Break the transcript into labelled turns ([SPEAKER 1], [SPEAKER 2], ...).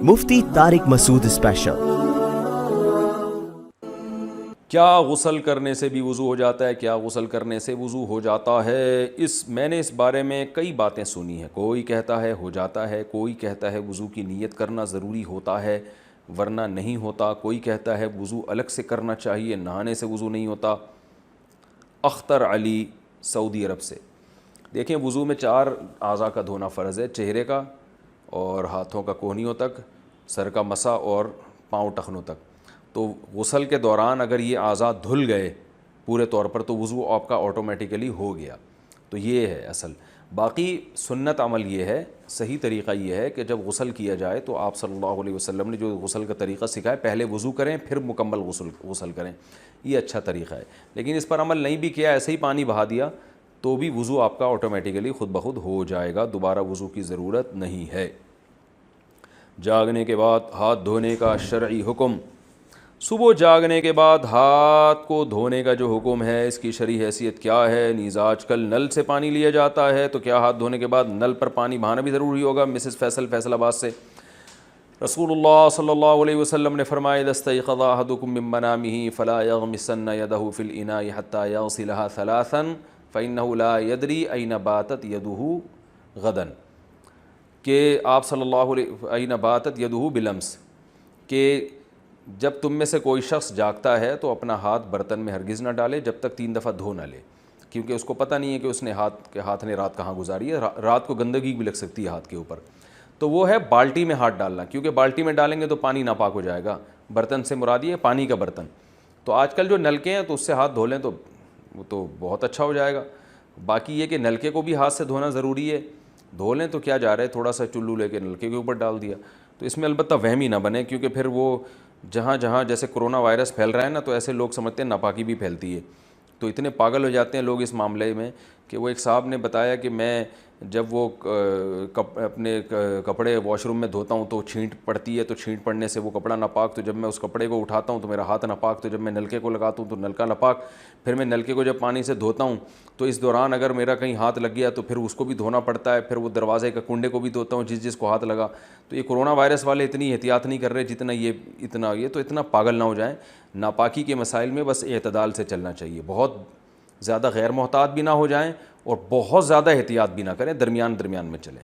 [SPEAKER 1] مفتی طارق مسعود special.
[SPEAKER 2] کیا غسل کرنے سے بھی وضو ہو جاتا ہے؟ کیا غسل کرنے سے وضو ہو جاتا ہے؟ میں نے اس بارے میں کئی باتیں سنی ہیں۔ کوئی کہتا ہے ہو جاتا ہے، کوئی کہتا ہے وضو کی نیت کرنا ضروری ہوتا ہے ورنہ نہیں ہوتا، کوئی کہتا ہے وضو الگ سے کرنا چاہیے، نہانے سے وضو نہیں ہوتا۔ اختر علی سعودی عرب سے۔ دیکھیں، وضو میں 4 اعضاء کا دھونا فرض ہے: چہرے کا اور ہاتھوں کا کوہنیوں تک، سر کا مسا اور پاؤں ٹخنوں تک۔ تو غسل کے دوران اگر یہ اعضاء دھل گئے پورے طور پر تو وضو آپ کا آٹومیٹیکلی ہو گیا۔ تو یہ ہے اصل۔ باقی سنت عمل یہ ہے، صحیح طریقہ یہ ہے کہ جب غسل کیا جائے تو آپ صلی اللہ علیہ وسلم نے جو غسل کا طریقہ سکھایا، پہلے وضو کریں پھر مکمل غسل کریں، یہ اچھا طریقہ ہے۔ لیکن اس پر عمل نہیں بھی کیا، ایسے ہی پانی بہا دیا تو بھی وضو آپ کا آٹومیٹیکلی خود بخود ہو جائے گا، دوبارہ وضو کی ضرورت نہیں ہے۔ جاگنے کے بعد ہاتھ دھونے کا شرعی حکم۔ صبح جاگنے کے بعد ہاتھ کو دھونے کا جو حکم ہے، اس کی شرعی حیثیت کیا ہے؟ نیز آج کل نل سے پانی لیا جاتا ہے، تو کیا ہاتھ دھونے کے بعد نل پر پانی بہانا بھی ضروری ہوگا؟ مسز فیصل آباد سے۔ رسول اللہ صلی اللہ علیہ وسلم نے فرمایا: اذا استيقظ احدكم من منامه فلا يغمسن يده في الاناء حتى يغسلها 3 فانه لا يدري اين باتت يده غدا، کہ آپ صلی اللہ علیہ اين باتت يده بلمس، کہ جب تم میں سے کوئی شخص جاگتا ہے تو اپنا ہاتھ برتن میں ہرگز نہ ڈالے جب تک 3 دفعہ دھو نہ لے، کیونکہ اس کو پتہ نہیں ہے کہ اس نے ہاتھ نے رات کہاں گزاری ہے، رات کو گندگی بھی لگ سکتی ہے ہاتھ کے اوپر۔ تو وہ ہے بالٹی میں ہاتھ ڈالنا، کیونکہ بالٹی میں ڈالیں گے تو پانی ناپاک ہو جائے گا۔ برتن سے مراد یہ پانی کا برتن۔ تو آج کل جو نلکے ہیں تو اس سے ہاتھ دھو لیں تو وہ تو بہت اچھا ہو جائے گا۔ باقی یہ کہ نلکے کو بھی ہاتھ سے دھونا ضروری ہے، دھو لیں تو کیا جا رہا ہے، تھوڑا سا چلو لے کے نلکے کے اوپر ڈال دیا۔ تو اس میں البتہ وہمی نہ بنے، کیونکہ پھر وہ جہاں جیسے کرونا وائرس پھیل رہا ہے نا، تو ایسے لوگ سمجھتے ہیں ناپاکی بھی پھیلتی ہے، تو اتنے پاگل ہو جاتے ہیں لوگ اس معاملے میں کہ وہ ایک صاحب نے بتایا کہ میں جب وہ اپنے کپڑے واش روم میں دھوتا ہوں تو چھینٹ پڑتی ہے، تو چھینٹ پڑنے سے وہ کپڑا ناپاک، تو جب میں اس کپڑے کو اٹھاتا ہوں تو میرا ہاتھ ناپاک، تو جب میں نلکے کو لگاتا ہوں تو نلکا ناپاک، پھر میں نلکے کو جب پانی سے دھوتا ہوں تو اس دوران اگر میرا کہیں ہاتھ لگ گیا تو پھر اس کو بھی دھونا پڑتا ہے، پھر وہ دروازے کا کنڈے کو بھی دھوتا ہوں جس کو ہاتھ لگا۔ تو یہ کرونا وائرس والے اتنی احتیاط نہیں کر رہے جتنا یہ تو اتنا پاگل نہ ہو جائیں۔ ناپاکی کے مسائل میں بس اعتدال سے چلنا چاہیے، بہت زیادہ غیر محتاط بھی نہ ہو جائیں اور بہت زیادہ احتیاط بھی نہ کریں، درمیان میں چلیں۔